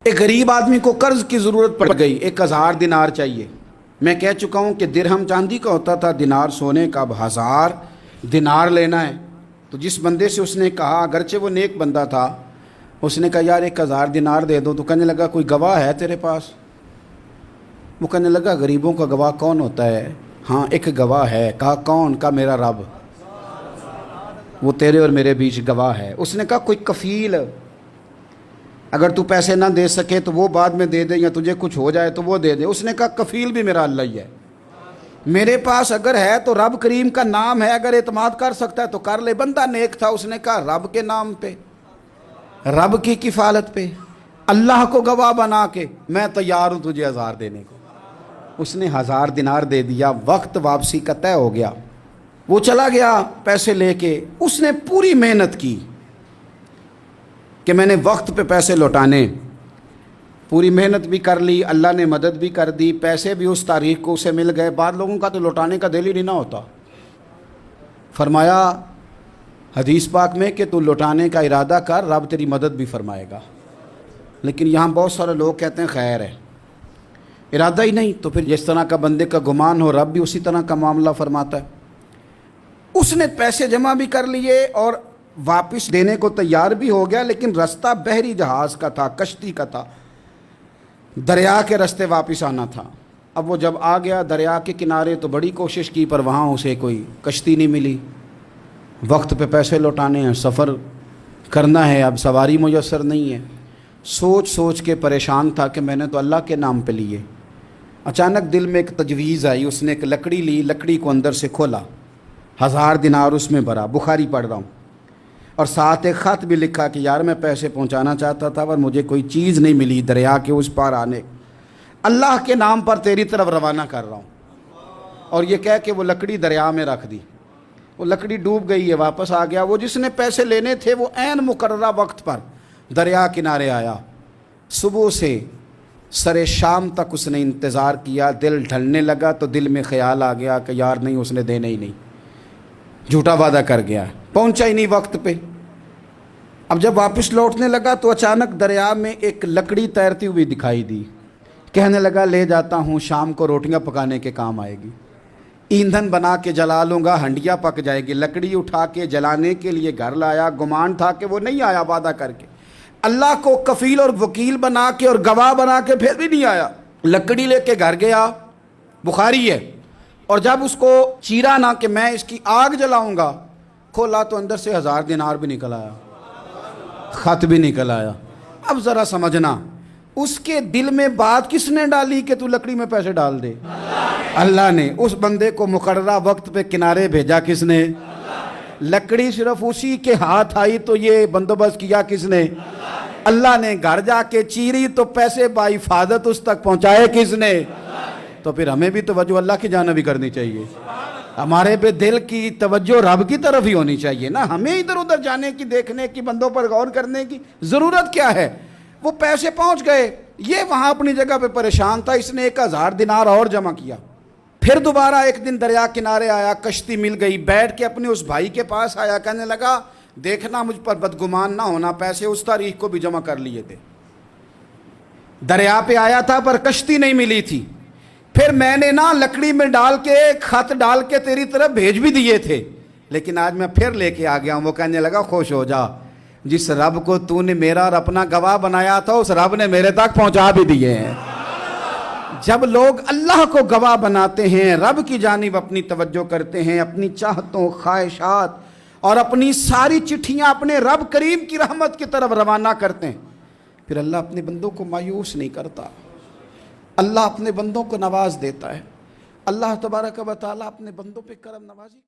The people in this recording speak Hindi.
एक गरीब आदमी को कर्ज की ज़रूरत पड़ गई, 1000 दिनार चाहिए। मैं कह चुका हूँ कि दिरहम चांदी का होता था, दिनार सोने का। अब 1000 दिनार लेना है। तो जिस बंदे से उसने कहा, अगरचे वो नेक बंदा था, उसने कहा यार 1000 दिनार दे दो। तो कहने लगा कोई गवाह है तेरे पास? वो कहने लगा गरीबों का गवाह कौन होता है? हाँ एक गवाह है। कहा कौन? का मेरा रब, वो तेरे और मेरे बीच गवाह है। उसने कहा कोई कफ़ील, अगर तू पैसे ना दे सके तो वो बाद में दे दे, या तुझे कुछ हो जाए तो वो दे दे। उसने कहा कफ़ील भी मेरा अल्लाह ही है। मेरे पास अगर है तो रब करीम का नाम है, अगर एतमाद कर सकता है तो कर ले। बंदा नेक था, उसने कहा रब के नाम पे, रब की किफ़ालत पे, अल्लाह को गवाह बना के मैं तैयार हूँ तुझे 1000 देने को। उसने 1000 दिनार दे दिया। वक्त वापसी का तय हो गया। वो चला गया पैसे लेके। उसने पूरी मेहनत की कि मैंने वक्त पे पैसे लौटाने, पूरी मेहनत भी कर ली, अल्लाह ने मदद भी कर दी, पैसे भी उस तारीख को उसे मिल गए। बाद लोगों का तो लौटाने का दिल ही नहीं ना होता। फरमाया हदीस पाक में कि तू लौटाने का इरादा कर, रब तेरी मदद भी फरमाएगा। लेकिन यहाँ बहुत सारे लोग कहते हैं खैर है, इरादा ही नहीं। तो फिर जिस तरह का बंदे का गुमान हो, रब भी उसी तरह का मामला फरमाता है। उसने पैसे जमा भी कर लिए और वापस देने को तैयार भी हो गया, लेकिन रास्ता बहरी जहाज़ का था, कश्ती का था, दरिया के रास्ते वापस आना था। अब वो जब आ गया दरिया के किनारे तो बड़ी कोशिश की, पर वहाँ उसे कोई कश्ती नहीं मिली। वक्त पे पैसे लौटाने हैं, सफ़र करना है, अब सवारी मुयस्सर नहीं है। सोच सोच के परेशान था कि मैंने तो अल्लाह के नाम पे लिए। अचानक दिल में एक तजवीज़ आई। उसने एक लकड़ी ली, लकड़ी को अंदर से खोला, 1000 दिनार उसमें भरा। बुखारी पढ़ रहा हूँ, और साथ एक ख़त भी लिखा कि यार मैं पैसे पहुंचाना चाहता था पर मुझे कोई चीज़ नहीं मिली दरिया के उस पार आने, अल्लाह के नाम पर तेरी तरफ रवाना कर रहा हूँ। और ये कह के वो लकड़ी दरिया में रख दी। वो लकड़ी डूब गई है, वापस आ गया। वो जिसने पैसे लेने थे वो ऐन मुकर्ररा वक्त पर दरिया किनारे आया। सुबह से सरे शाम तक उसने इंतज़ार किया। दिल ढलने लगा तो दिल में ख्याल आ गया कि यार नहीं, उसने देने ही नहीं, झूठा वादा कर गया, पहुंचा ही नहीं वक्त पे। अब जब वापस लौटने लगा तो अचानक दरिया में एक लकड़ी तैरती हुई दिखाई दी। कहने लगा ले जाता हूँ, शाम को रोटियां पकाने के काम आएगी, ईंधन बना के जला लूँगा, हंडिया पक जाएगी। लकड़ी उठा के जलाने के लिए घर लाया। गुमान था कि वो नहीं आया वादा करके, अल्लाह को कफ़ील और वकील बना के और गवाह बना के फिर भी नहीं आया। लकड़ी लेके घर गया, बुखारी है। और जब उसको चीरा ना कि मैं इसकी आग जलाऊंगा, खोला तो अंदर से 1000 दिनार भी निकल आया, ख़त भी निकल आया। अब ज़रा समझना, उसके दिल में बात किसने डाली कि तू लकड़ी में पैसे डाल दे? अल्लाह ने। उस बंदे को मुकर्ररा वक्त पे किनारे भेजा किसने? लकड़ी सिर्फ उसी के हाथ आई तो ये बंदोबस्त किया किसने? अल्लाह ने। घर जाके चीरी तो पैसे बाहिफाजत उस तक पहुँचाए किसने? तो फिर हमें भी तवज्जो अल्लाह की जानिब भी करनी चाहिए। हमारे पे दिल की तवज्जो रब की तरफ ही होनी चाहिए ना। हमें इधर उधर जाने की, देखने की, बंदों पर गौर करने की ज़रूरत क्या है? वो पैसे पहुंच गए, ये वहाँ अपनी जगह पे परेशान था। इसने 1000 दिनार और जमा किया। फिर दोबारा एक दिन दरिया किनारे आया, कश्ती मिल गई, बैठ के अपने उस भाई के पास आया। कहने लगा देखना मुझ पर बदगुमान ना होना, पैसे उस तारीख को भी जमा कर लिए थे। दरिया पे आया था पर कश्ती नहीं मिली थी। फिर मैंने ना लकड़ी में डाल के, खत डाल के तेरी तरफ भेज भी दिए थे, लेकिन आज मैं फिर लेके आ गया हूँ। वो कहने लगा खुश हो जा, जिस रब को तूने मेरा और अपना गवाह बनाया था उस रब ने मेरे तक पहुंचा भी दिए हैं। जब लोग अल्लाह को गवाह बनाते हैं, रब की जानिब अपनी तवज्जो करते हैं, अपनी चाहतों, ख्वाहिशात और अपनी सारी चिट्ठियाँ अपने रब करीम की रहमत की तरफ रवाना करते हैं, फिर अल्लाह अपने बंदों को मायूस नहीं करता। अल्लाह अपने बंदों को नवाज देता है। अल्लाह तबारक व तआला अपने बंदों पे करम नवाजी